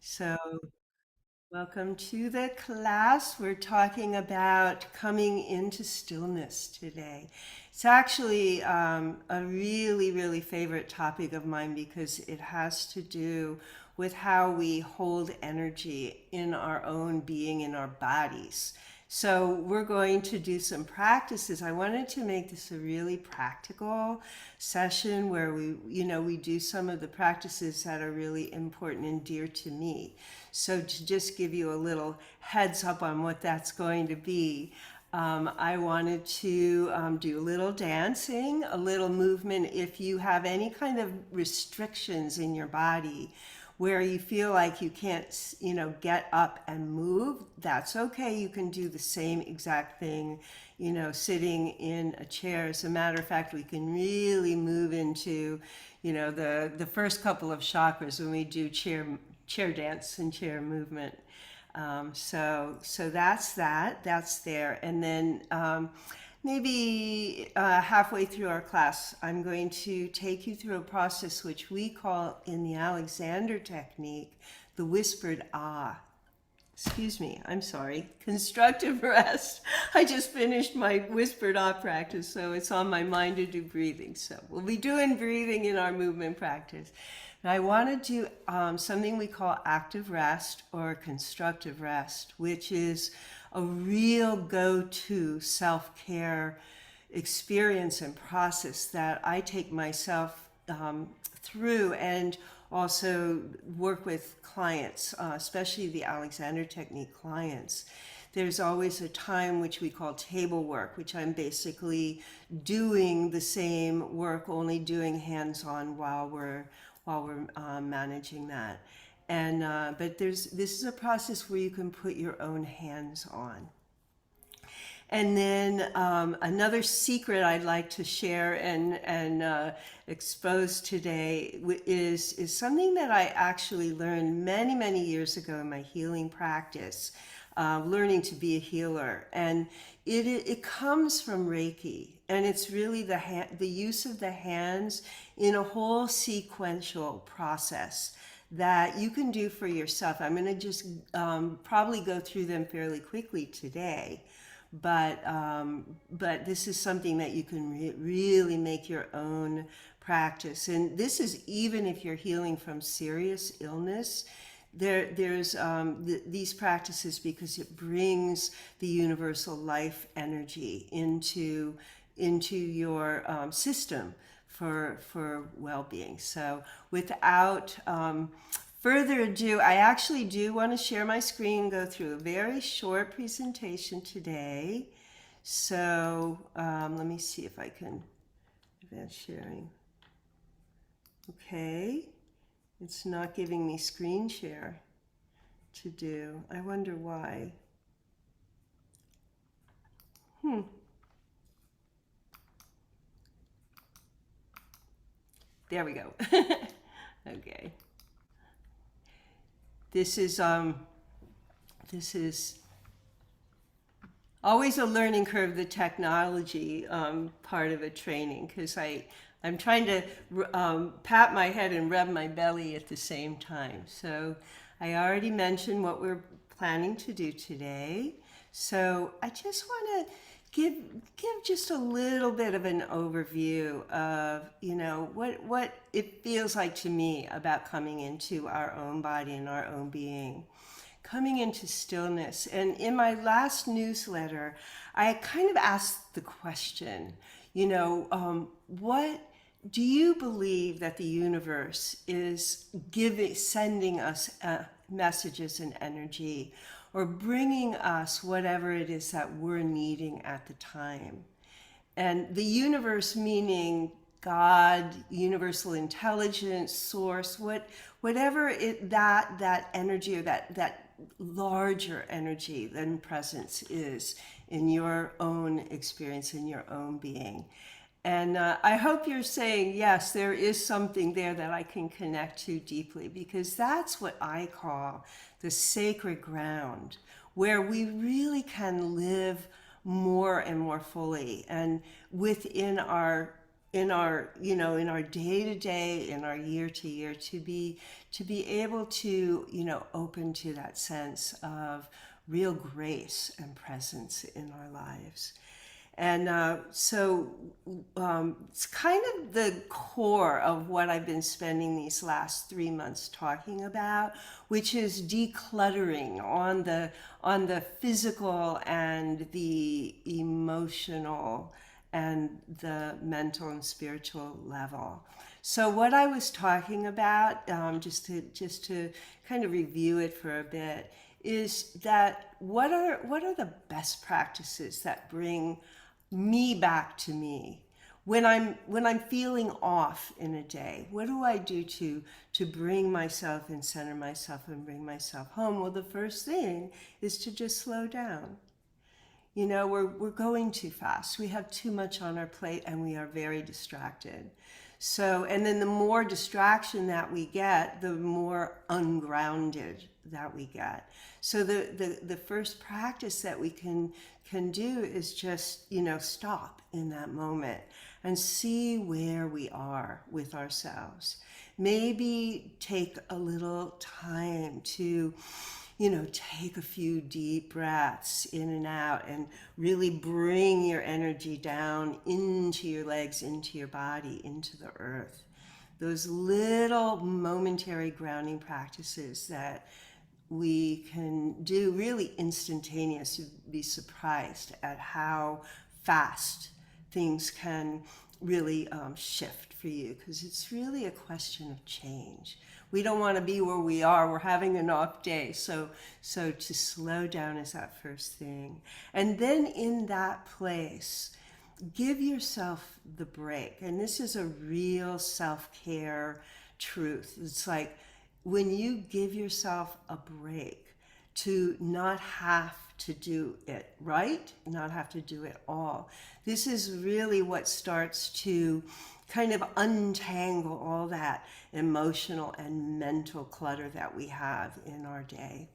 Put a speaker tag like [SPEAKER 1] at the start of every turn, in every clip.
[SPEAKER 1] So, welcome to the class. We're talking about coming into stillness today. It's actually a really, really favorite topic of mine because it has to do with how we hold energy in our own being, in our bodies. So we're going to do some practices. I wanted to make this a really practical session where we do some of the practices that are really important and dear to me. So to just give you a little heads up on what that's going to be, I wanted to do a little dancing, a little movement. If you have any kind of restrictions in your body, where you feel like you can't, get up and move, that's okay. You can do the same exact thing, sitting in a chair. As a matter of fact, we can really move into, the first couple of chakras when we do chair dance and chair movement. So that's that. That's there. And then maybe halfway through our class, I'm going to take you through a process which we call in the Alexander technique the whispered ah. Excuse me, I'm sorry. Constructive rest. I just finished my whispered ah practice, so it's on my mind to do breathing. So we'll be doing breathing in our movement practice. And I want to do something we call active rest or constructive rest, which is a real go-to self-care experience and process that I take myself through and also work with clients, especially the Alexander Technique clients. There's always a time which we call table work, which I'm basically doing the same work, only doing hands-on while we're managing that. And but this is a process where you can put your own hands on. And then another secret I'd like to share and expose today is something that I actually learned many years ago in my healing practice, learning to be a healer, and it comes from Reiki, and it's really the use of the hands in a whole sequential process that you can do for yourself. I'm going to just probably go through them fairly quickly today. But this is something that you can really make your own practice, and this is even if you're healing from serious illness. There's these practices because it brings the universal life energy into your system for well-being. So without further ado, I actually do want to share my screen and go through a very short presentation today. So let me see if I can advance sharing. Okay, it's not giving me screen share to do. I wonder why. There we go. Okay. This is always a learning curve, the technology part of a training, because I'm trying to pat my head and rub my belly at the same time. So I already mentioned what we're planning to do today. So I just want to give just a little bit of an overview of what it feels like to me about coming into our own body and our own being, coming into stillness. And in my last newsletter, I kind of asked the question, what do you believe that the universe is sending us messages and energy, or bringing us whatever it is that we're needing at the time? And the universe meaning God, universal intelligence, source, whatever that energy or that larger energy than presence is in your own experience, in your own being. And I hope you're saying, yes, there is something there that I can connect to deeply, because that's what I call the sacred ground, where we really can live more and more fully and within our in our, in our day to day, in our year to year, to be able to, open to that sense of real grace and presence in our lives. And it's kind of the core of what I've been spending these last 3 months talking about, which is decluttering on the physical and the emotional and the mental and spiritual level. So what I was talking about, just to kind of review it for a bit, is that what are the best practices that bring me back to me when I'm feeling off in a day? What do I do to bring myself and center myself and bring myself home? Well, the first thing is to just slow down. We're going too fast. We have too much on our plate and we are very distracted. So, and then the more distraction that we get, the more ungrounded that we get. So the first practice that we can do is just, stop in that moment and see where we are with ourselves. Maybe take a little time to, take a few deep breaths in and out and really bring your energy down into your legs, into your body, into the earth. Those little momentary grounding practices that we can do really instantaneous. You'd be surprised at how fast things can really shift for you, because it's really a question of change. We don't want to be where we are. We're having an off day. So to slow down is that first thing. And then in that place, give yourself the break. And this is a real self-care truth. It's like when you give yourself a break to not have to do it right, not have to do it all. This is really what starts to kind of untangle all that emotional and mental clutter that we have in our day.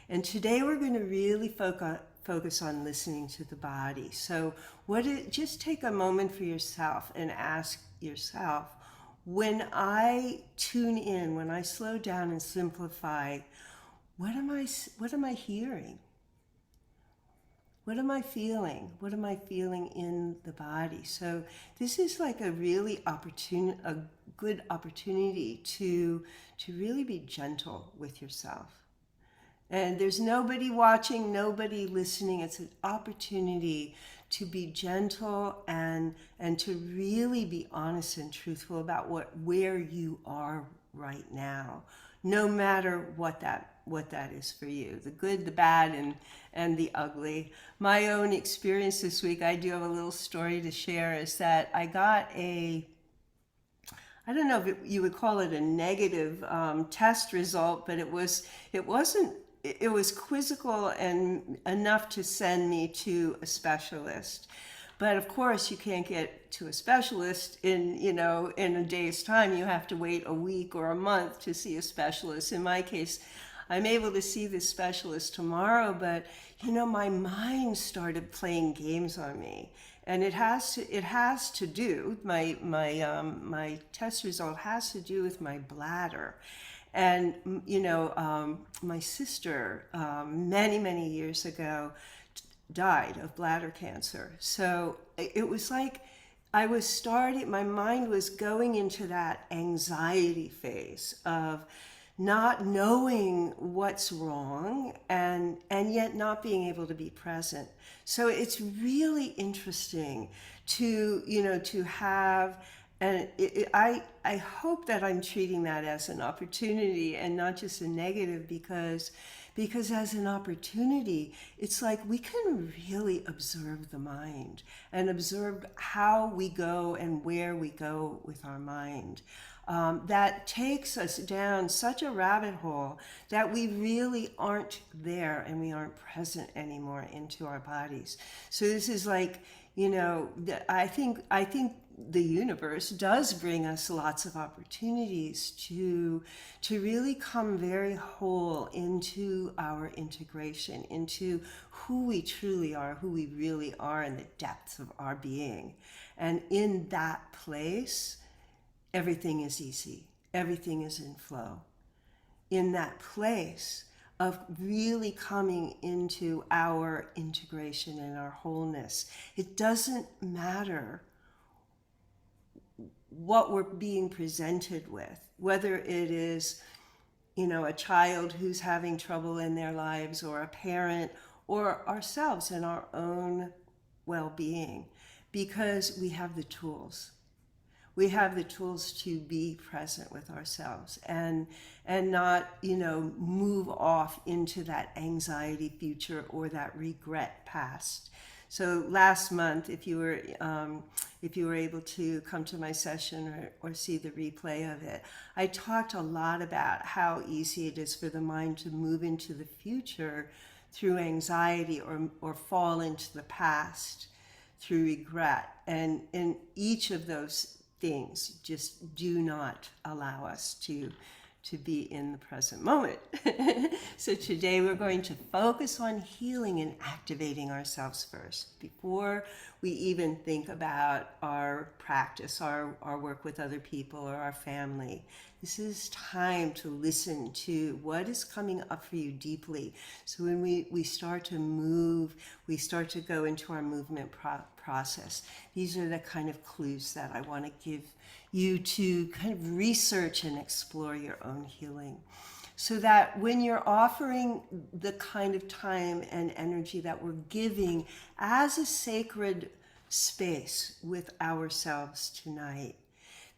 [SPEAKER 1] And today we're going to really focus on listening to the body. So just take a moment for yourself and ask yourself, when I tune in, when I slow down and simplify, what am I hearing? What am I feeling? What am I feeling in the body? So this is like a good opportunity to really be gentle with yourself. And there's nobody watching, nobody listening. It's an opportunity to be gentle and to really be honest and truthful about where you are right now, no matter what that is for you, the good, the bad, and the ugly. My own experience this week, I do have a little story to share, is that I got I don't know if you would call it a negative test result, but it was quizzical and enough to send me to a specialist. But of course, you can't get to a specialist in a day's time. You have to wait a week or a month to see a specialist. In my case, I'm able to see this specialist tomorrow, but my mind started playing games on me, and it has to do my test result has to do with my bladder. And my sister many years ago died of bladder cancer. So it was like my mind was going into that anxiety phase of not knowing what's wrong and yet not being able to be present. So it's really interesting to have, and I hope that I'm treating that as an opportunity and not just a negative, because as an opportunity, it's like we can really observe the mind and observe how we go and where we go with our mind. That takes us down such a rabbit hole that we really aren't there and we aren't present anymore into our bodies. So this is like, I think the universe does bring us lots of opportunities to really come very whole into our integration, into who we truly are, who we really are in the depths of our being. And in that place, everything is easy. Everything is in flow. In that place of really coming into our integration and our wholeness, it doesn't matter what we're being presented with, whether it is, a child who's having trouble in their lives, or a parent, or ourselves and our own well-being, because we have the tools. We have the tools to be present with ourselves and not, move off into that anxiety future or that regret past. So last month, if you were able to come to my session or see the replay of it, I talked a lot about how easy it is for the mind to move into the future through anxiety, or fall into the past through regret. And each of those things just do not allow us to be in the present moment. So today we're going to focus on healing and activating ourselves first, before we even think about our practice, our work with other people or our family. This is time to listen to what is coming up for you deeply. So when we start to move, we start to go into our movement process. These are the kind of clues that I want to give you to kind of research and explore your own healing, so that when you're offering the kind of time and energy that we're giving as a sacred space with ourselves tonight,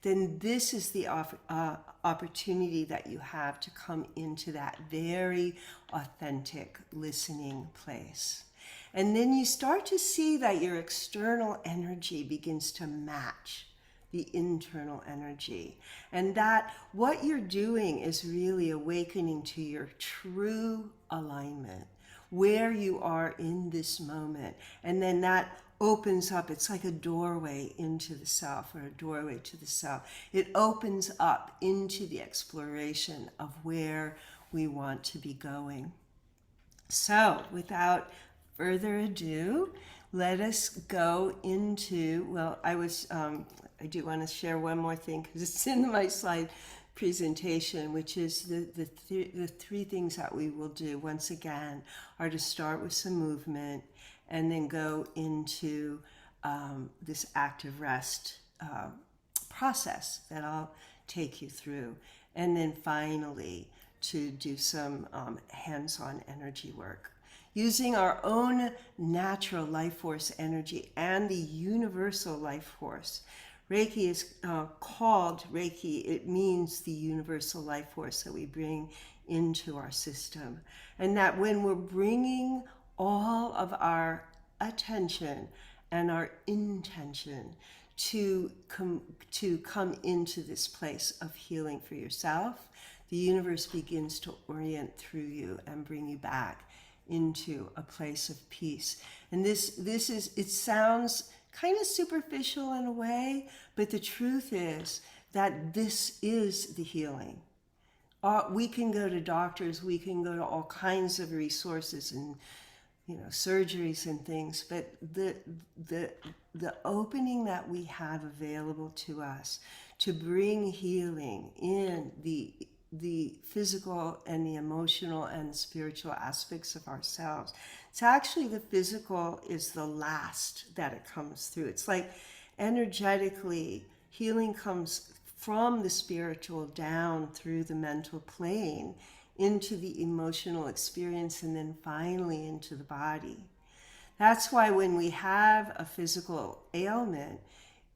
[SPEAKER 1] then this is the opportunity that you have to come into that very authentic listening place. And then you start to see that your external energy begins to match the internal energy. And that what you're doing is really awakening to your true alignment, where you are in this moment. And then that opens up. It's like a doorway into the self, or a doorway to the self. It opens up into the exploration of where we want to be going. So without further ado, let us go into, I do want to share one more thing, because it's in my slide presentation, which is the three things that we will do once again are to start with some movement, and then go into this active rest process that I'll take you through, and then finally to do some hands-on energy work. Using our own natural life force energy and the universal life force. Reiki is called Reiki. It means the universal life force that we bring into our system. And that when we're bringing all of our attention and our intention to come into this place of healing for yourself, the universe begins to orient through you and bring you back into a place of peace. And this is, it sounds kind of superficial in a way, but the truth is that this is the healing. We can go to doctors, we can go to all kinds of resources and surgeries and things, but the opening that we have available to us to bring healing in the physical and the emotional and the spiritual aspects of ourselves. It's actually the physical is the last that it comes through. It's like energetically, healing comes from the spiritual down through the mental plane into the emotional experience, and then finally into the body. That's why when we have a physical ailment,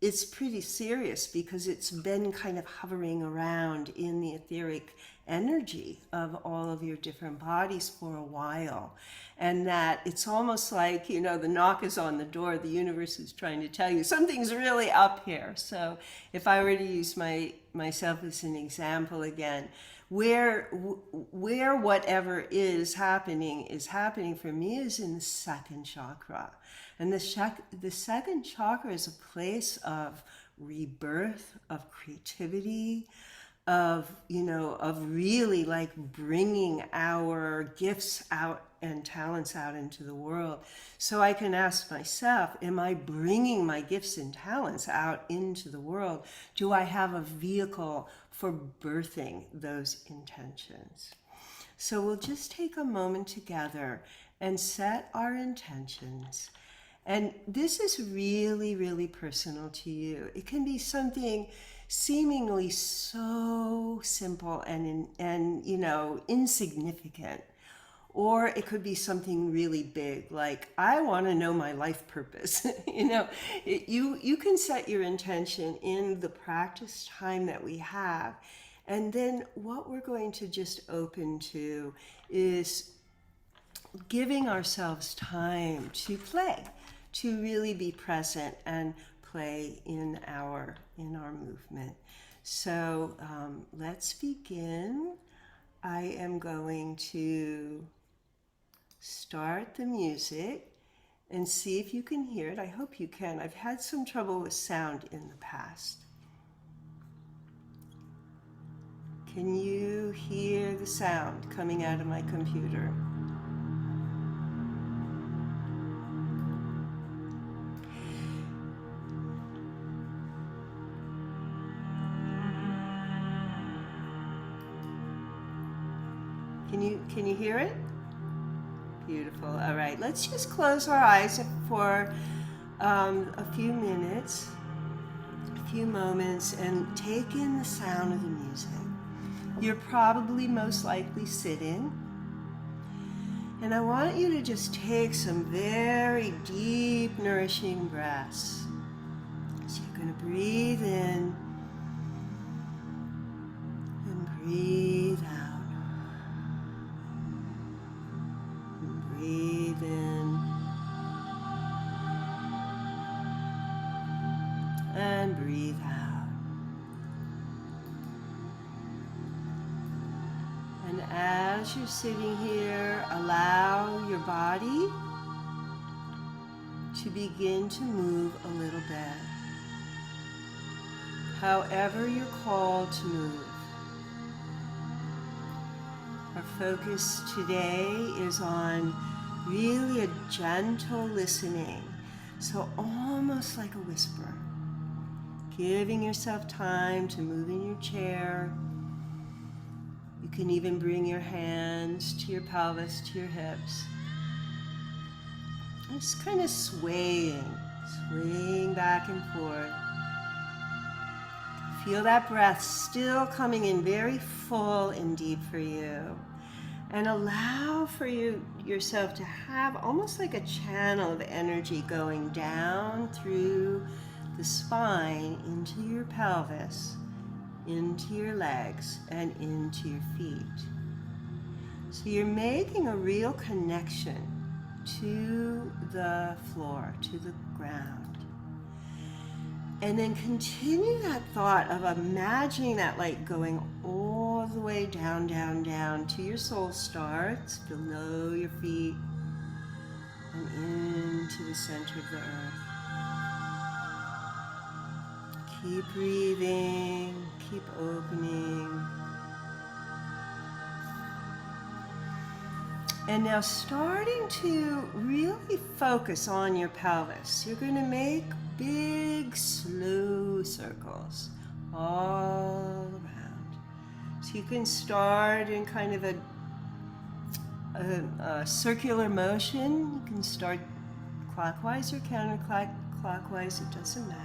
[SPEAKER 1] it's pretty serious, because it's been kind of hovering around in the etheric energy of all of your different bodies for a while. And that it's almost like, the knock is on the door, the universe is trying to tell you something's really up here. So if I were to use myself as an example again, where whatever is happening for me is in the second chakra. And the second chakra is a place of rebirth, of creativity, of, of really like bringing our gifts out and talents out into the world. So I can ask myself, am I bringing my gifts and talents out into the world? Do I have a vehicle for birthing those intentions? So we'll just take a moment together and set our intentions. And this is really, really personal to you. It can be something seemingly so simple and insignificant. Or it could be something really big, like, I want to know my life purpose. You can set your intention in the practice time that we have. And then what we're going to just open to is giving ourselves time to play, to really be present and play in our movement. So let's begin. I am going to start the music and see if you can hear it. I hope you can. I've had some trouble with sound in the past. Can you hear the sound coming out of my computer? Can you hear it? Beautiful. All right, let's just close our eyes for a few minutes, a few moments, and take in the sound of the music. You're probably most likely sitting, and I want you to just take some very deep, nourishing breaths. So you're going to breathe in and breathe out. Breathe in and breathe out. And as you're sitting here, allow your body to begin to move a little bit. However you're called to move. Our focus today is on really a gentle listening, so almost like a whisper. Giving yourself time to move in your chair. You can even bring your hands to your pelvis, to your hips. Just kind of swaying back and forth. Feel that breath still coming in very full and deep for you. And allow for yourself to have almost like a channel of energy going down through the spine into your pelvis, into your legs, and into your feet. So you're making a real connection to the floor, to the ground. And then continue that thought of imagining that light going all the way down, down, down to your soul starts below your feet and into the center of the earth. Keep breathing, keep opening. And now starting to really focus on your pelvis. You're going to make big, slow circles all around. So you can start in kind of a circular motion. You can start clockwise or counterclockwise, it doesn't matter.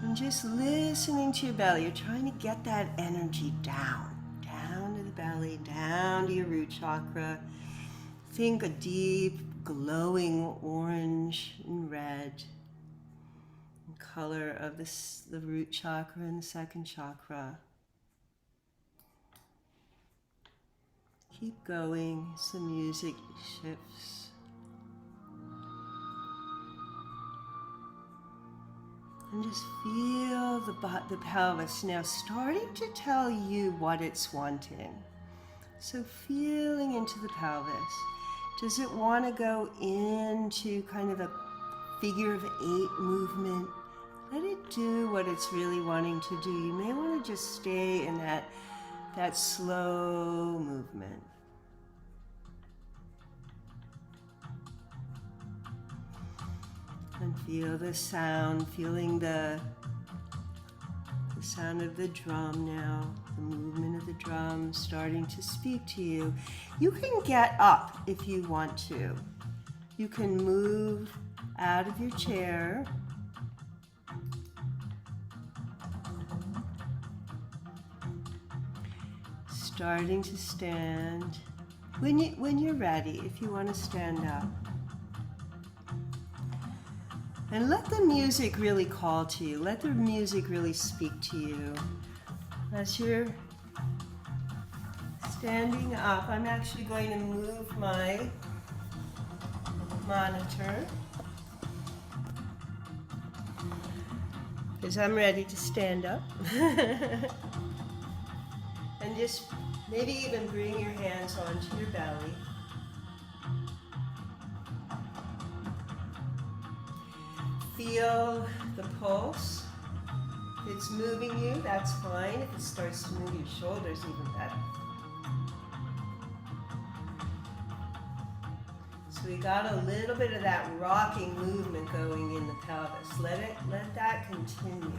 [SPEAKER 1] And just listening to your belly. You're trying to get that energy down to the belly, down to your root chakra. Think a deep, glowing orange and red color of the root chakra and the second chakra. Keep going as the music shifts. And just feel the pelvis now starting to tell you what it's wanting. So feeling into the pelvis. Does it want to go into kind of a figure of 8 movement? Let it do what it's really wanting to do. You may want to just stay in that slow movement. And feel the sound, feeling the sound of the drum now, the movement of the drum starting to speak to you. You can get up if you want to. You can move out of your chair. Starting to stand. When you're ready, if you want to stand up. And let the music really call to you. Let the music really speak to you. As you're standing up, I'm actually going to move my monitor because I'm ready to stand up. And just maybe even bring your hands onto your belly. Feel the pulse. If it's moving you, that's fine. If it starts to move your shoulders, even better. So we got a little bit of that rocking movement going in the pelvis. Let that continue.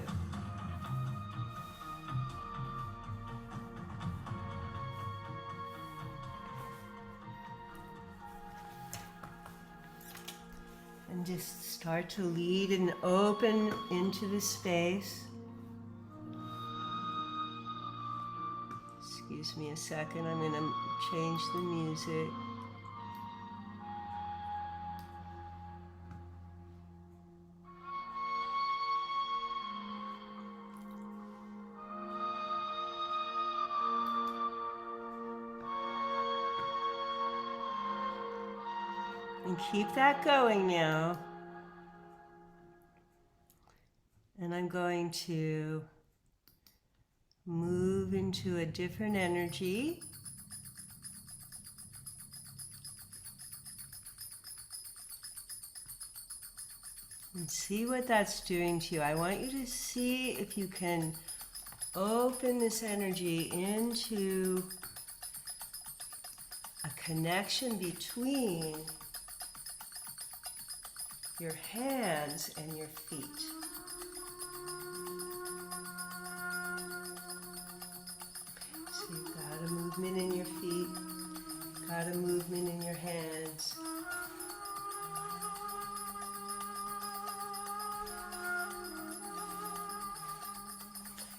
[SPEAKER 1] And just start to lead and open into the space. Excuse me a second, I'm going to change the music. And keep that going now. And I'm going to move into a different energy. And see what that's doing to you. I want you to see if you can open this energy into a connection between your hands and your feet. So you've got a movement in your feet, got a movement in your hands.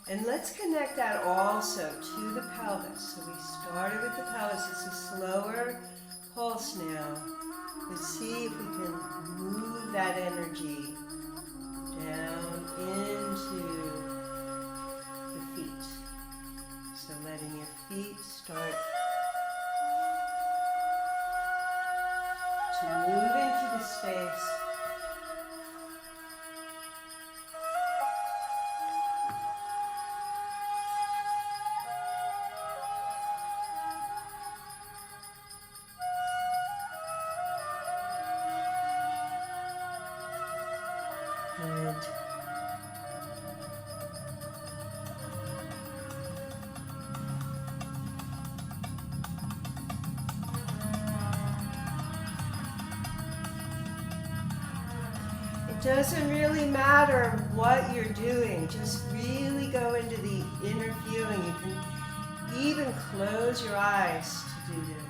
[SPEAKER 1] And let's connect that also to the pelvis. So we started with the pelvis. It's a slower pulse now. Let's see if we can move that energy down into the feet. So letting your feet start to move into the space. It doesn't really matter what you're doing, just really go into the inner feeling. You can even close your eyes to do this.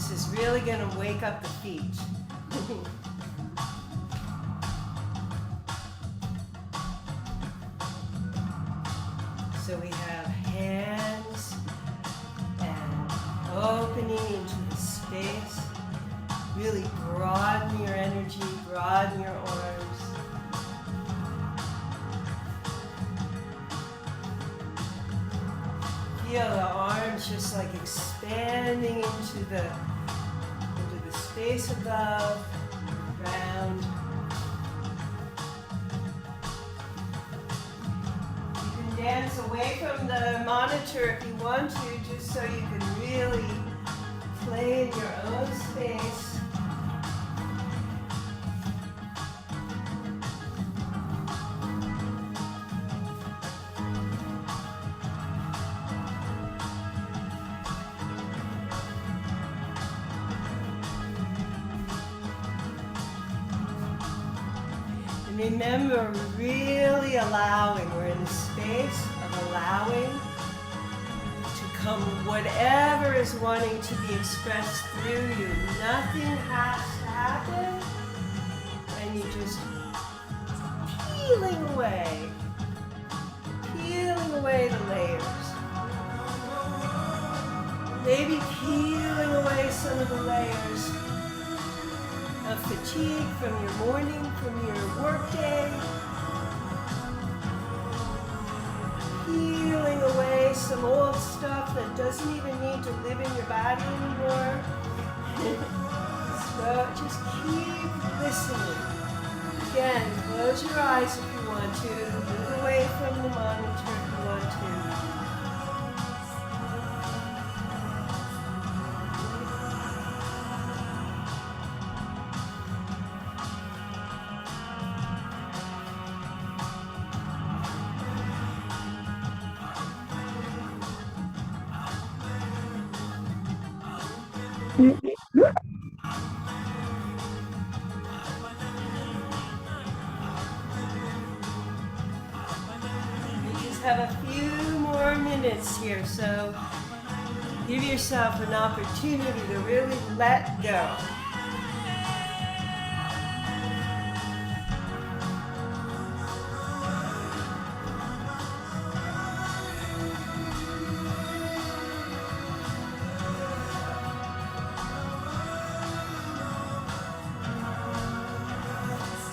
[SPEAKER 1] This is really going to wake up the feet. So we have hands and opening into the space. Really broaden your energy, broaden your arms. Feel the arms just like expanding into the space above, round. You can dance away from the monitor if you want to, just so you can really play in your own space. Remember, really allowing, we're in the space of allowing to come whatever is wanting to be expressed through you. Nothing has to happen, and you just peeling away the layers. Maybe peeling away some of the layers of fatigue from your morning, from your work day. Peeling away some old stuff that doesn't even need to live in your body anymore. So just keep listening. Again, close your eyes if you want to. Move away from the monitor if you want to. Have a few more minutes here, so give yourself an opportunity to really let go.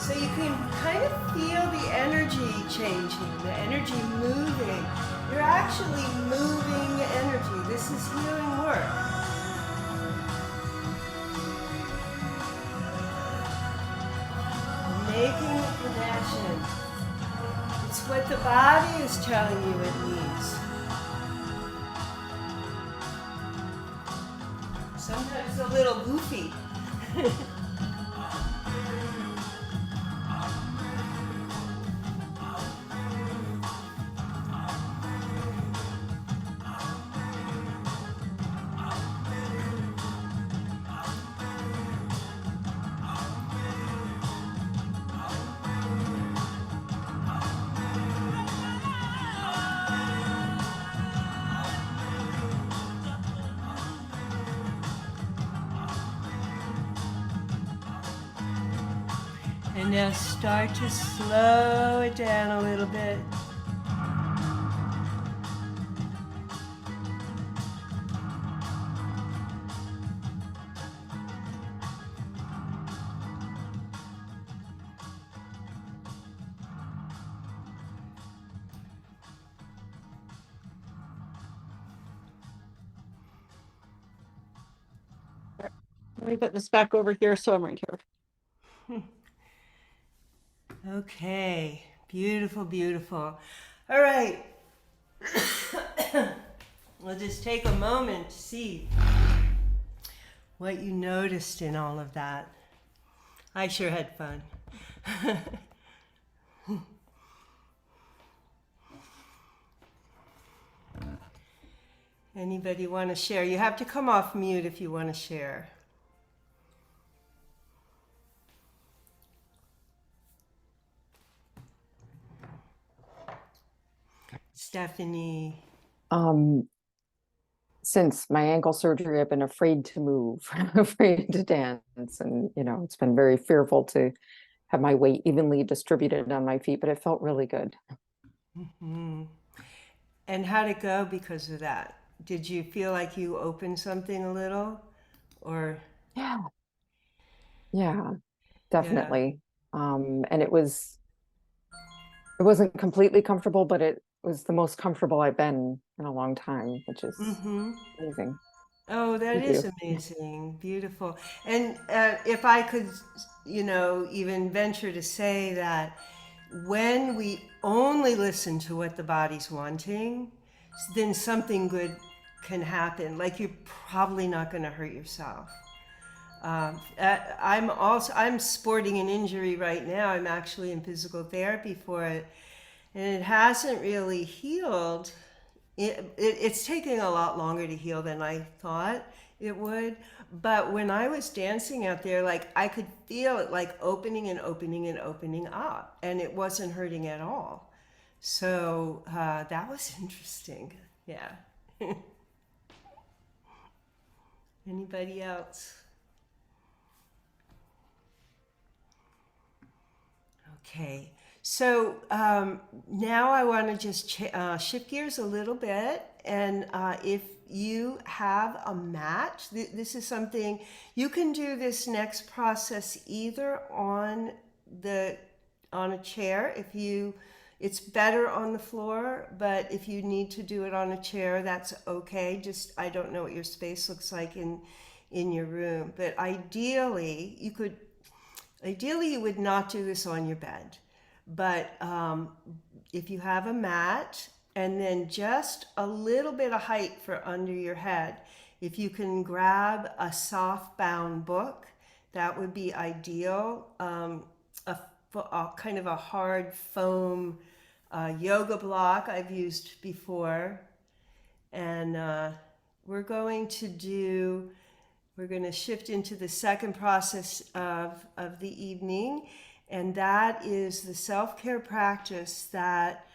[SPEAKER 1] So you can kind of feel the energy changing, the energy moving. You're actually moving energy. This is healing work. Making a connection. It's what the body is telling you it needs. Sometimes a little goofy. And now start to slow it down a little bit.
[SPEAKER 2] Let me put this back over here so I'm right here.
[SPEAKER 1] Okay, beautiful, beautiful. All right. We'll just take a moment to see what you noticed in all of that. I sure had fun. Anybody want to share? You have to come off mute if you want to share. Stephanie.
[SPEAKER 3] since my ankle surgery, I've been afraid to move, afraid to dance. And, it's been very fearful to have my weight evenly distributed on my feet, but it felt really good.
[SPEAKER 1] Hmm. And how'd it go because of that? Did you feel like you opened something a little? Or,
[SPEAKER 3] Yeah, yeah,
[SPEAKER 1] yeah.
[SPEAKER 3] definitely. And it wasn't completely comfortable, but it was the most comfortable I've been in a long time, which is
[SPEAKER 1] Mm-hmm.
[SPEAKER 3] amazing.
[SPEAKER 1] Oh, that
[SPEAKER 3] Thank
[SPEAKER 1] is
[SPEAKER 3] you.
[SPEAKER 1] amazing. Beautiful. And if I could, even venture to say that when we only listen to what the body's wanting, then something good can happen. Like you're probably not going to hurt yourself. I'm sporting an injury right now. I'm actually in physical therapy for it, and it hasn't really healed. It's taking a lot longer to heal than I thought it would. But when I was dancing out there, like I could feel it like opening and opening and opening up, and it wasn't hurting at all. So that was interesting. Yeah. Anybody else? Okay, so now I want to just shift gears a little bit. And if you have a mat, this is something you can do this next process either the on a chair if you it's better on the floor, but if you need to do it on a chair, that's okay. Just I don't know what your space looks like in your room, but ideally, you would not do this on your bed, but if you have a mat and then just a little bit of height for under your head, if you can grab a soft bound book, that would be ideal. A kind of a hard foam yoga block I've used before, and we're going to do we're going to shift into the second process of the evening, and that is the self care practice that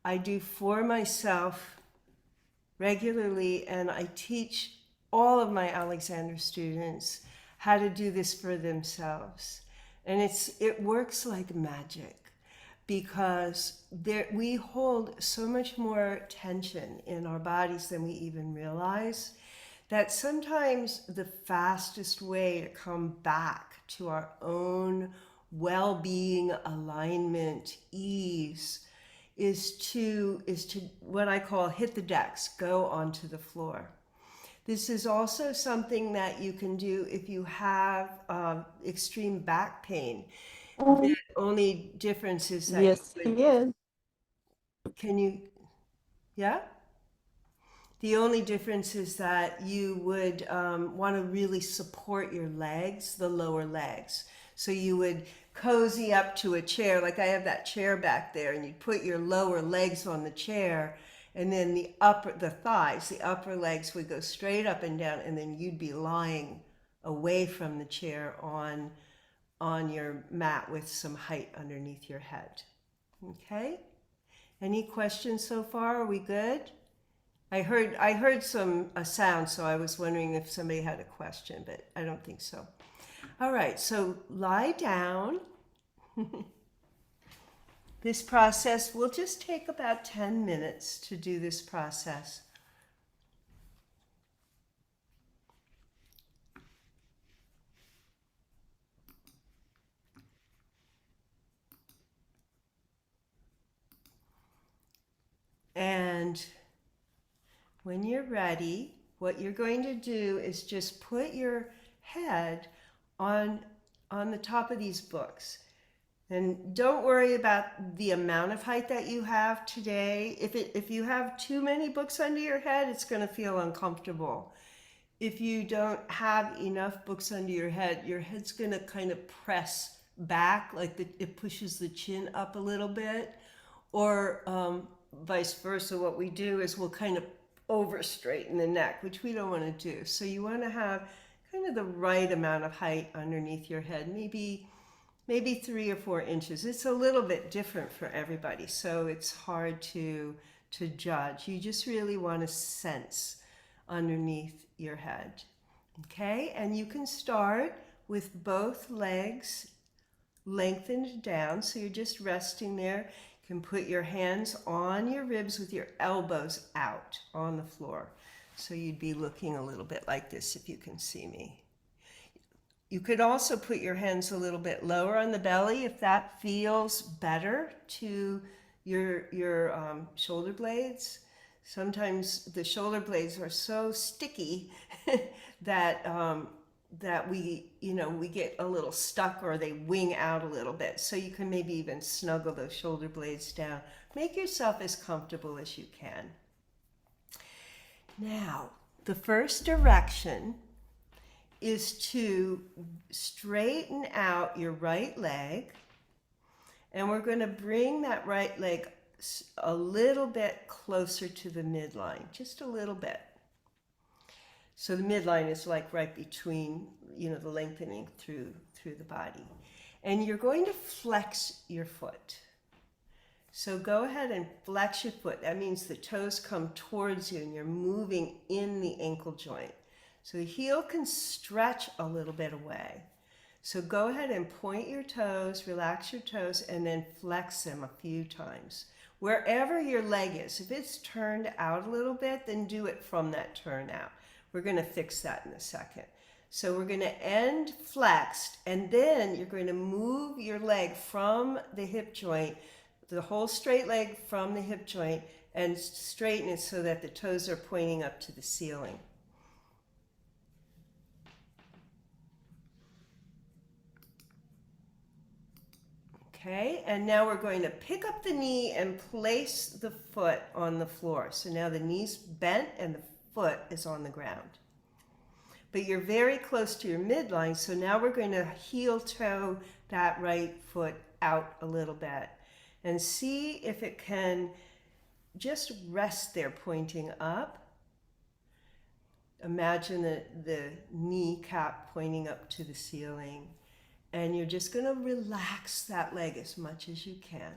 [SPEAKER 1] I do for myself regularly, and I teach all of my Alexander students how to do this for themselves. And it works like magic because we hold so much more tension in our bodies than we even realize that sometimes the fastest way to come back to our own well-being, alignment, ease is to what I call hit the decks, go onto the floor. This is also something that you can do if you have extreme back pain. The only difference is that
[SPEAKER 2] Yes, he is.
[SPEAKER 1] can you, yeah? The only difference is that you would want to really support your legs, the lower legs. So you would cozy up to a chair, like I have that chair back there, and you'd put your lower legs on the chair, and then the thighs, the upper legs would go straight up and down, and then you'd be lying away from the chair on your mat with some height underneath your head. Okay? Any questions so far? Are we good? I heard a sound, so I was wondering if somebody had a question, but I don't think so. All right, so lie down. This process will just take about 10 minutes to do this process. And when you're ready, what you're going to do is just put your head on the top of these books. And don't worry about the amount of height that you have today. If you have too many books under your head, it's going to feel uncomfortable. If you don't have enough books under your head's going to kind of press back, like it pushes the chin up a little bit, or vice versa. What we do is we'll kind of over straighten the neck, which we don't want to do. So you want to have kind of the right amount of height underneath your head, maybe 3 or 4 inches. It's a little bit different for everybody, so it's hard to judge. You just really want to sense underneath your head. Okay, and you can start with both legs lengthened down, so you're just resting there. You can put your hands on your ribs with your elbows out on the floor. So you'd be looking a little bit like this if you can see me. You could also put your hands a little bit lower on the belly if that feels better to your shoulder blades. Sometimes the shoulder blades are so sticky that that we get a little stuck, or they wing out a little bit. So you can maybe even snuggle those shoulder blades down. Make yourself as comfortable as you can. Now, the first direction is to straighten out your right leg, and we're going to bring that right leg a little bit closer to the midline, just a little bit. So the midline is like right between, the lengthening through the body. And you're going to flex your foot. So go ahead and flex your foot. That means the toes come towards you and you're moving in the ankle joint. So the heel can stretch a little bit away. So go ahead and point your toes, relax your toes, and then flex them a few times. Wherever your leg is, if it's turned out a little bit, then do it from that turn out. We're going to fix that in a second. So we're going to end flexed, and then you're going to move your leg from the hip joint, the whole straight leg from the hip joint, and straighten it so that the toes are pointing up to the ceiling. Okay, and now we're going to pick up the knee and place the foot on the floor. So now the knee's bent and the foot is on the ground. But you're very close to your midline, so now we're going to heel toe that right foot out a little bit. And see if it can just rest there, pointing up. Imagine the kneecap pointing up to the ceiling. And you're just going to relax that leg as much as you can.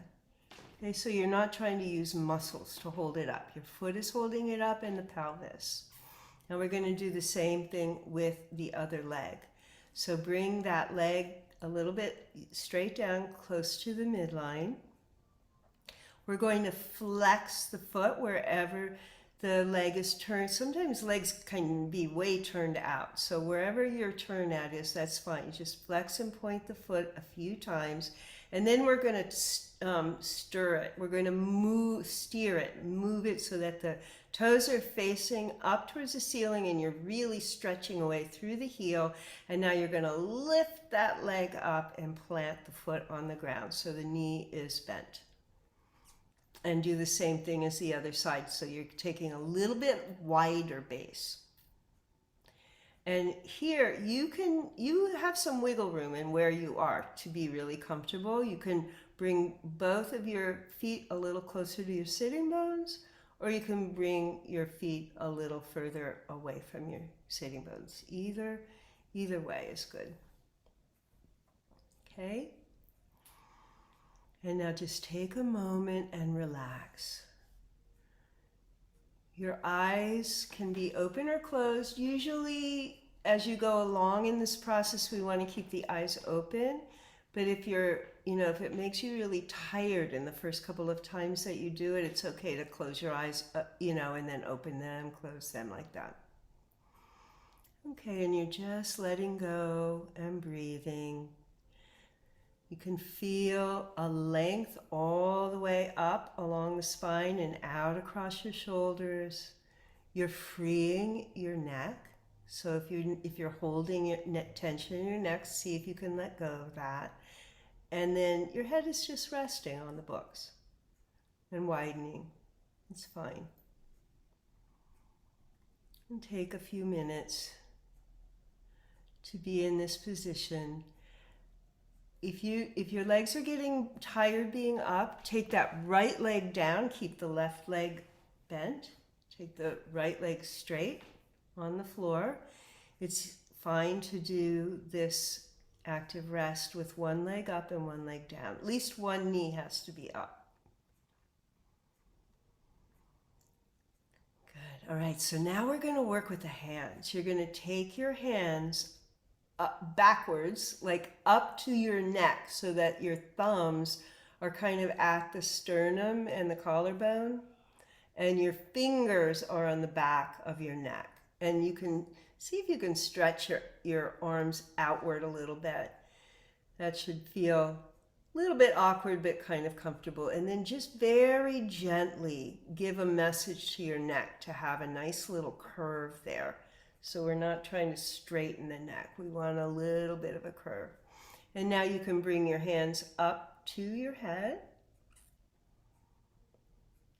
[SPEAKER 1] Okay, so you're not trying to use muscles to hold it up. Your foot is holding it up in the pelvis. Now we're going to do the same thing with the other leg. So bring that leg a little bit straight down, close to the midline. We're going to flex the foot wherever the leg is turned. Sometimes legs can be way turned out. So wherever your turn at is, that's fine. You just flex and point the foot a few times. And then we're going to stir it. We're going to steer it, move it so that the toes are facing up towards the ceiling and you're really stretching away through the heel. And now you're going to lift that leg up and plant the foot on the ground so the knee is bent. And do the same thing as the other side. So you're taking a little bit wider base. And here you have some wiggle room in where you are to be really comfortable. You can bring both of your feet a little closer to your sitting bones, or you can bring your feet a little further away from your sitting bones. Either way is good. Okay? And now just take a moment and relax. Your eyes can be open or closed. Usually, as you go along in this process, we want to keep the eyes open. But if if it makes you really tired in the first couple of times that you do it, it's okay to close your eyes, and then open them, close them like that. Okay, and you're just letting go and breathing. You can feel a length all the way up along the spine and out across your shoulders. You're freeing your neck. So if you're holding your tension in your neck, see if you can let go of that. And then your head is just resting on the books and widening. It's fine. And take a few minutes to be in this position. If your legs are getting tired being up, take that right leg down, keep the left leg bent. Take the right leg straight on the floor. It's fine to do this active rest with one leg up and one leg down. At least one knee has to be up. Good. All right, so now we're going to work with the hands. You're going to take your hands up, backwards, like up to your neck, so that your thumbs are kind of at the sternum and the collarbone, and your fingers are on the back of your neck. And you can see if you can stretch your arms outward a little bit. That should feel a little bit awkward, but kind of comfortable. And then just very gently give a message to your neck to have a nice little curve there. So we're not trying to straighten the neck. We want a little bit of a curve. And now you can bring your hands up to your head.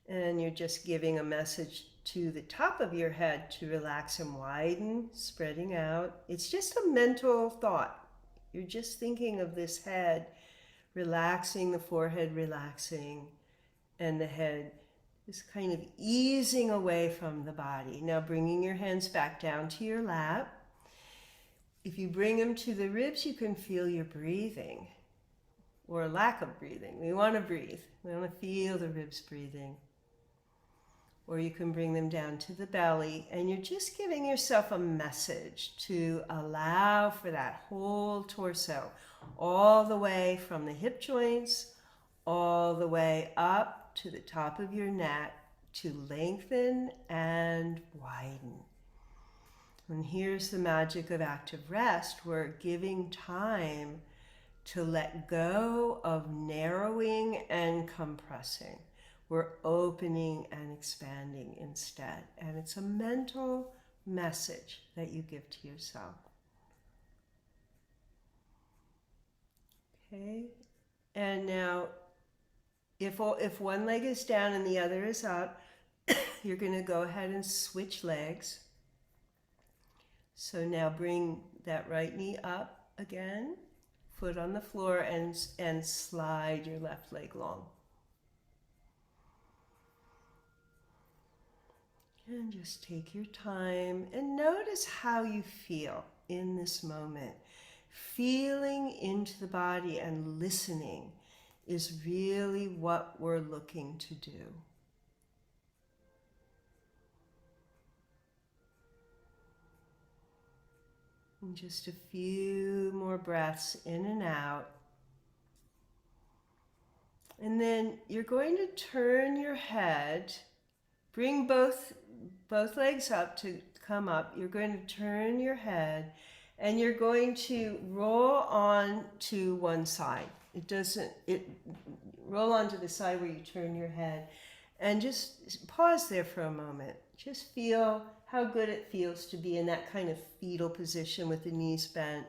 [SPEAKER 1] And you're just giving a message to the top of your head to relax and widen, spreading out. It's just a mental thought. You're just thinking of this head, relaxing, the forehead relaxing, and the head is kind of easing away from the body. Now bringing your hands back down to your lap. If you bring them to the ribs, you can feel your breathing or lack of breathing. We want to breathe. We want to feel the ribs breathing. Or you can bring them down to the belly, and you're just giving yourself a message to allow for that whole torso, all the way from the hip joints, all the way up to the top of your neck, to lengthen and widen. And here's the magic of active rest. We're giving time to let go of narrowing and compressing. We're opening and expanding instead. And it's a mental message that you give to yourself. Okay. And now, if one leg is down and the other is up, you're going to go ahead and switch legs. So now bring that right knee up again, foot on the floor, and slide your left leg long. And just take your time and notice how you feel in this moment. Feeling into the body and listening is really what we're looking to do. And just a few more breaths in and out. And then you're going to turn your head, bring both legs up to come up. You're going to turn your head and you're going to roll on to one side. Roll onto the side where you turn your head, and just pause there for a moment. Just feel how good it feels to be in that kind of fetal position with the knees bent.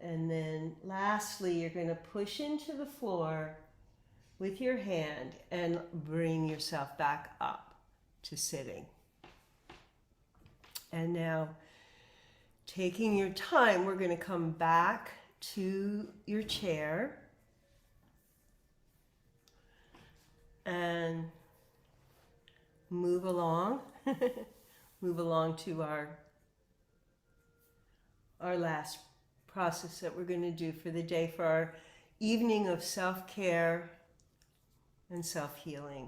[SPEAKER 1] And then lastly, you're going to push into the floor with your hand and bring yourself back up to sitting. And now, taking your time, we're going to come back to your chair and move along. Move along to our last process that we're going to do for the day, for our evening of self-care and self-healing.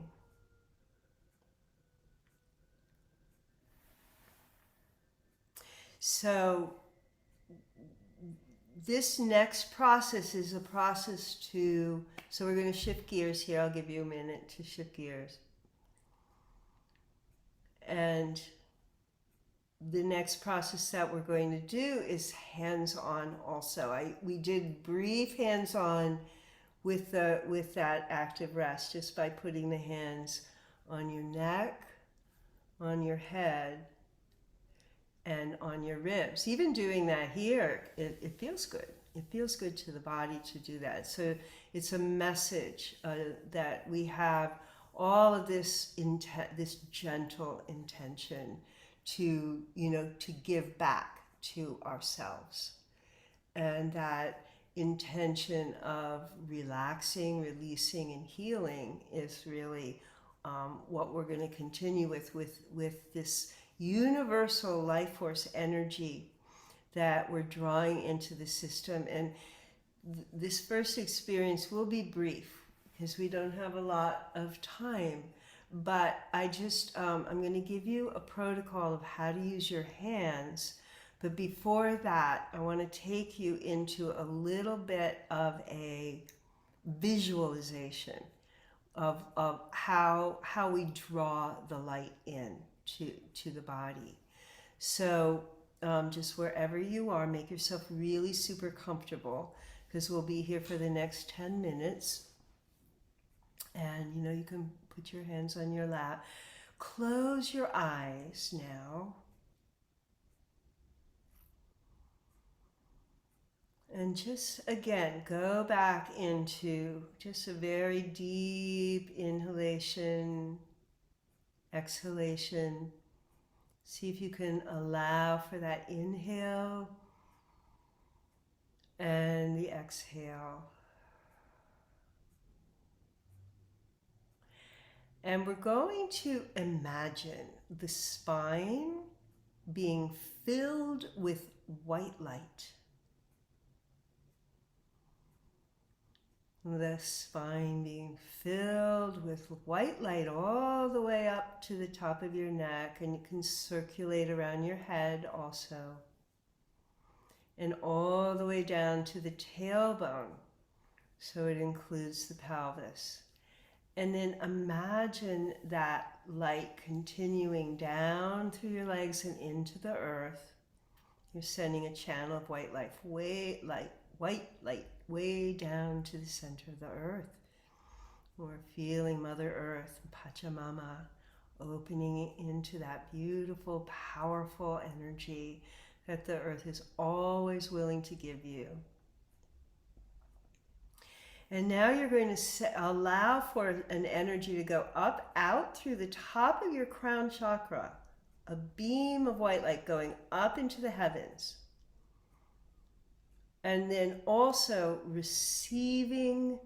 [SPEAKER 1] So this next process is a process so we're going to shift gears here. I'll give you a minute to shift gears. And the next process that we're going to do is hands-on also. We did brief hands-on with that active rest, just by putting the hands on your neck, on your head, and on your ribs. Even doing that here, it feels good. It feels good to the body to do that. So it's a message that we have all of this gentle intention to give back to ourselves. And that intention of relaxing, releasing, and healing is really what we're going to continue with this universal life force energy that we're drawing into the system. And this first experience will be brief because we don't have a lot of time, But I'm going to give you a protocol of how to use your hands. But before that, I want to take you into a little bit of a visualization of how we draw the light in to the body. So just wherever you are, make yourself really super comfortable, because we'll be here for the next 10 minutes. And you can put your hands on your lap. Close your eyes now. And just again, go back into just a very deep inhalation, exhalation. See if you can allow for that inhale and the exhale. And we're going to imagine the spine being filled with white light. The spine being filled with white light all the way up to the top of your neck, and you can circulate around your head also. And all the way down to the tailbone, so it includes the pelvis. And then imagine that light continuing down through your legs and into the earth. You're sending a channel of white light, white light, way down to the center of the earth. We're feeling Mother Earth, Pachamama, opening into that beautiful, powerful energy that the earth is always willing to give you. And now you're going to allow for an energy to go up, out through the top of your crown chakra, a beam of white light going up into the heavens. And then also receiving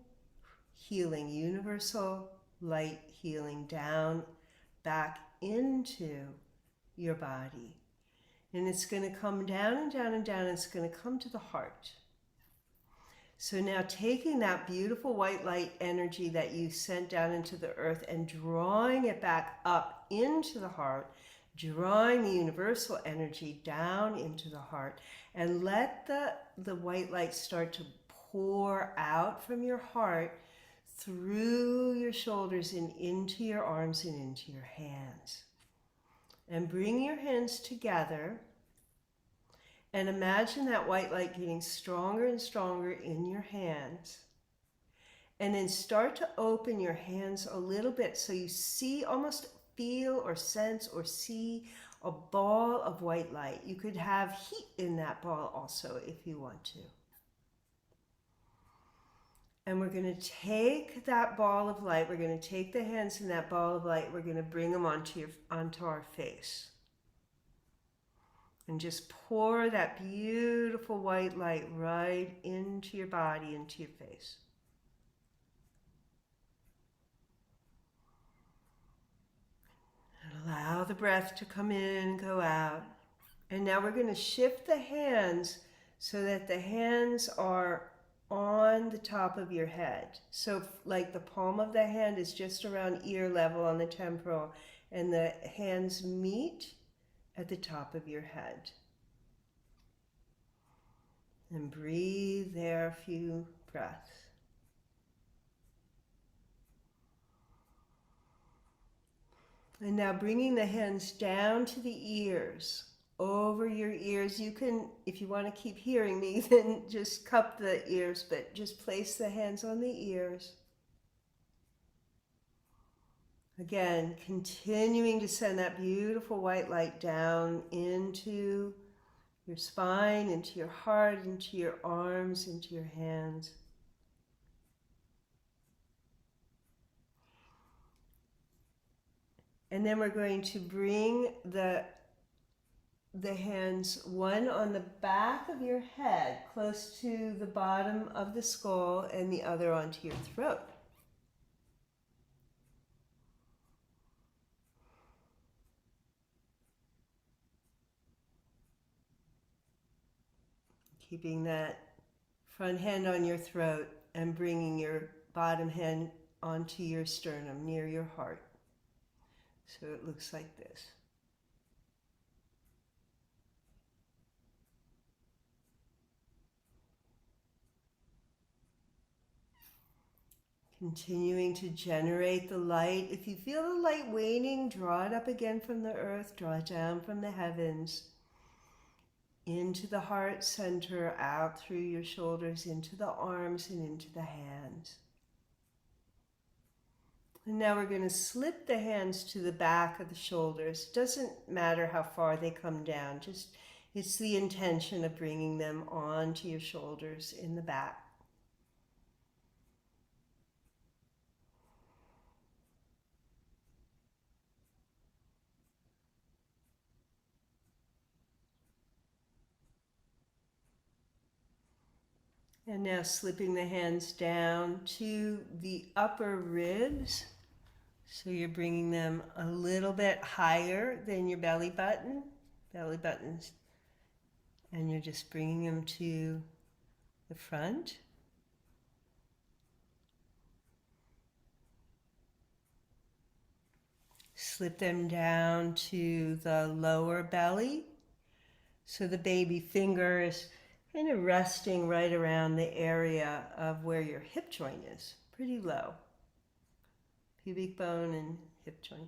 [SPEAKER 1] healing, universal light healing down, back into your body. And it's going to come down and down and down, and it's going to come to the heart. So now taking that beautiful white light energy that you sent down into the earth and drawing it back up into the heart, drawing the universal energy down into the heart, and let the white light start to pour out from your heart through your shoulders and into your arms and into your hands. And bring your hands together and imagine that white light getting stronger and stronger in your hands. And then start to open your hands a little bit so you see, almost feel or sense or see a ball of white light. You could have heat in that ball also if you want to. And we're going to take that ball of light, we're going to take the hands in that ball of light, we're going to bring them onto our face. And just pour that beautiful white light right into your body, into your face. And allow the breath to come in and go out. And now we're going to shift the hands so that the hands are on the top of your head. So like the palm of the hand is just around ear level on the temporal, and the hands meet at the top of your head. And breathe there a few breaths. And now bringing the hands down to the ears, over your ears. You can, if you want to keep hearing me, then just cup the ears, but just place the hands on the ears. Again, continuing to send that beautiful white light down into your spine, into your heart, into your arms, into your hands. And then we're going to bring the hands, one on the back of your head, close to the bottom of the skull, and the other onto your throat. Keeping that front hand on your throat and bringing your bottom hand onto your sternum, near your heart. So it looks like this. Continuing to generate the light. If you feel the light waning, draw it up again from the earth, draw it down from the heavens, into the heart center, out through your shoulders, into the arms and into the hands. And now we're going to slip the hands to the back of the shoulders. Doesn't matter how far they come down, just it's the intention of bringing them onto your shoulders in the back. And now slipping the hands down to the upper ribs. So you're bringing them a little bit higher than your belly buttons. And you're just bringing them to the front. Slip them down to the lower belly. So the baby finger is kind of resting right around the area of where your hip joint is, pretty low. Pubic bone and hip joint.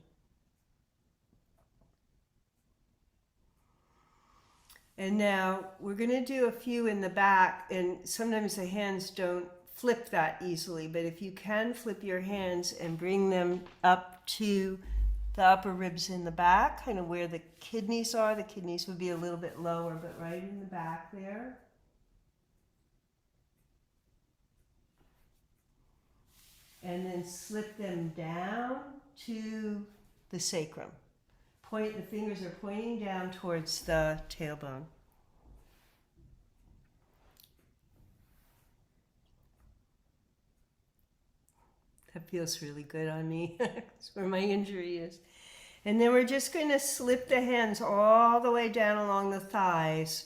[SPEAKER 1] And now we're going to do a few in the back, and sometimes the hands don't flip that easily, but if you can flip your hands and bring them up to the upper ribs in the back, kind of where the kidneys are. The kidneys would be a little bit lower, but right in the back there. And then slip them down to the sacrum. The fingers are pointing down towards the tailbone. That feels really good on me. That's where my injury is. And then we're just going to slip the hands all the way down along the thighs.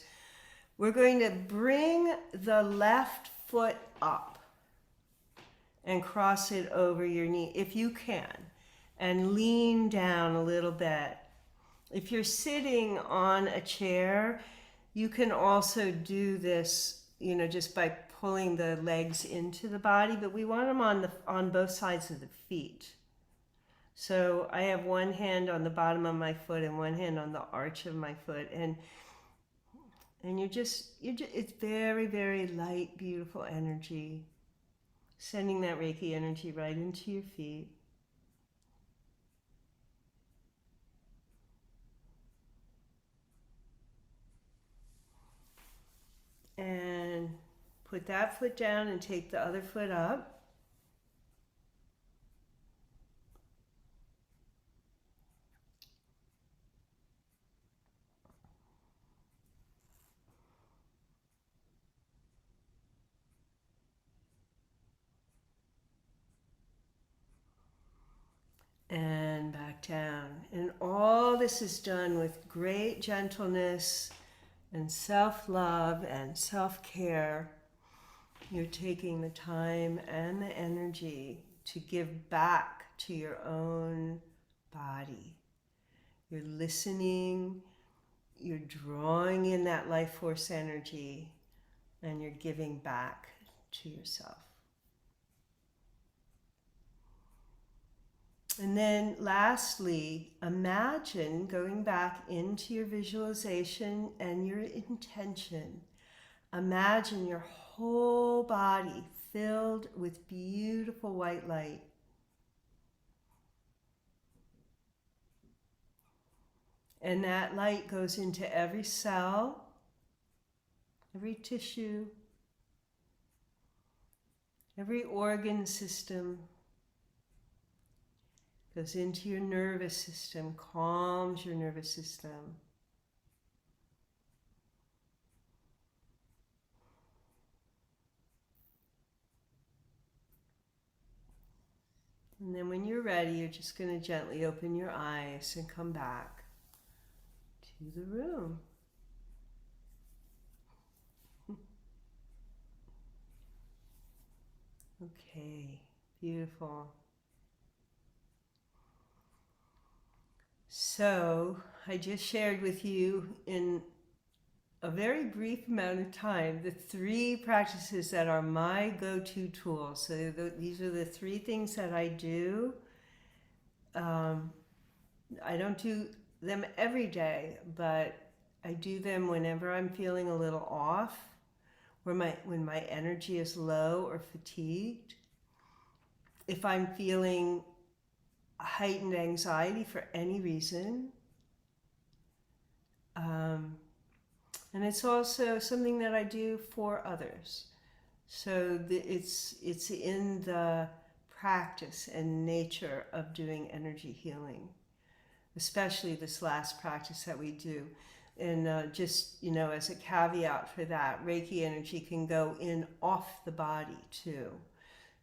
[SPEAKER 1] We're going to bring the left foot up and cross it over your knee, if you can, and lean down a little bit. If you're sitting on a chair, you can also do this, just by pulling the legs into the body, but we want them on both sides of the feet. So I have one hand on the bottom of my foot and one hand on the arch of my foot, and it's very, very light, beautiful energy, sending that Reiki energy right into your feet. And put that foot down and take the other foot up. And back down. And all this is done with great gentleness and self-love and self-care. You're taking the time and the energy to give back to your own body. You're listening, you're drawing in that life force energy, and you're giving back to yourself. And then lastly, imagine going back into your visualization and your intention. Imagine your whole body filled with beautiful white light. And that light goes into every cell, every tissue, every organ system. Goes into your nervous system, calms your nervous system. And then when you're ready, you're just going to gently open your eyes and come back to the room. Okay, beautiful. So I just shared with you in a very brief amount of time the 3 practices that are my go-to tools. So these are the 3 things that I do. I don't do them every day, but I do them whenever I'm feeling a little off, when my energy is low or fatigued. If I'm feeling heightened anxiety for any reason. And it's also something that I do for others. So it's in the practice and nature of doing energy healing, especially this last practice that we do. And just, as a caveat for that, Reiki energy can go in off the body too.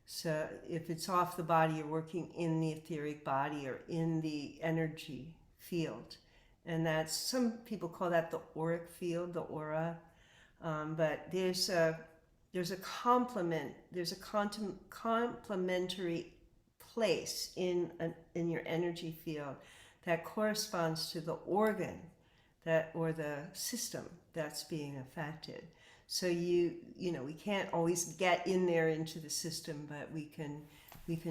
[SPEAKER 1] So if it's off the body, you're working in the etheric body or in the energy field. And that's, some people call that the auric field, the aura. But there's a complementary place in your energy field that corresponds to the organ or the system that's being affected. So we can't always get in there into the system, but we can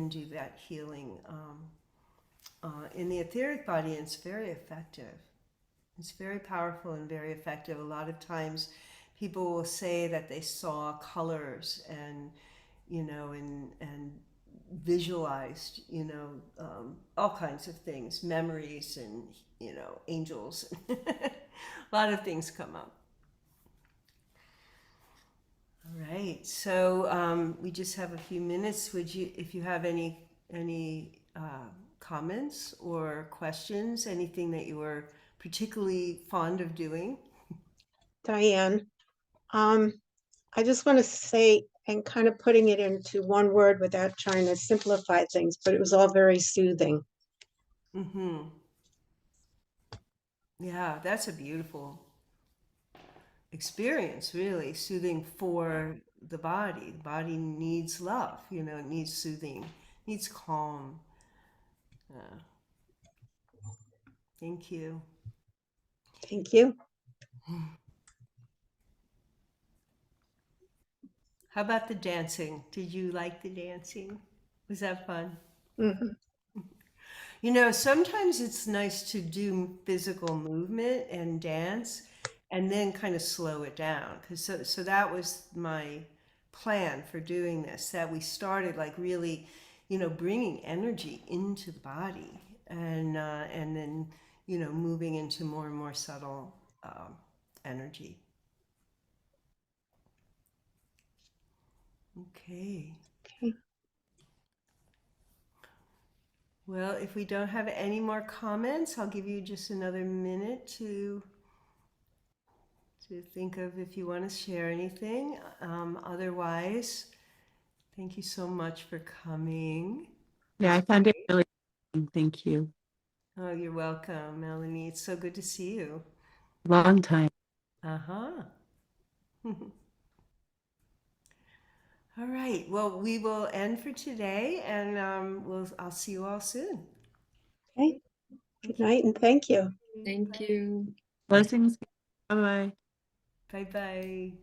[SPEAKER 1] do that healing in the etheric body, and it's very effective. It's very powerful and very effective. A lot of times people will say that they saw colors and visualized, all kinds of things, memories and, angels. A lot of things come up. All right, so we just have a few minutes. If you have any comments or questions, anything that you were particularly fond of doing?
[SPEAKER 4] Diane, I just want to say, and kind of putting it into one word without trying to simplify things, but it was all very soothing.
[SPEAKER 1] Mm-hmm. Yeah, that's a beautiful experience, really. Soothing for the body. The body needs love, it needs soothing, needs calm. Thank you.
[SPEAKER 4] Thank you.
[SPEAKER 1] How about the dancing? Did you like the dancing? Was that fun?
[SPEAKER 4] Mm-hmm.
[SPEAKER 1] Sometimes it's nice to do physical movement and dance and then kind of slow it down. So that was my plan for doing this, that we started like really, bringing energy into the body and then, moving into more and more subtle energy. Okay.
[SPEAKER 4] Okay.
[SPEAKER 1] Well, if we don't have any more comments, I'll give you just another minute to think of if you want to share anything. Otherwise, thank you so much for coming.
[SPEAKER 2] Yeah, I found it really fun. Thank you.
[SPEAKER 1] Oh, you're welcome, Melanie. It's so good to see you.
[SPEAKER 2] Long time.
[SPEAKER 1] Uh-huh. All right. Well, we will end for today, and I'll see you all soon.
[SPEAKER 4] Okay. Good night and thank you.
[SPEAKER 3] Thank you.
[SPEAKER 2] Blessings. Bye-bye.
[SPEAKER 1] Bye-bye.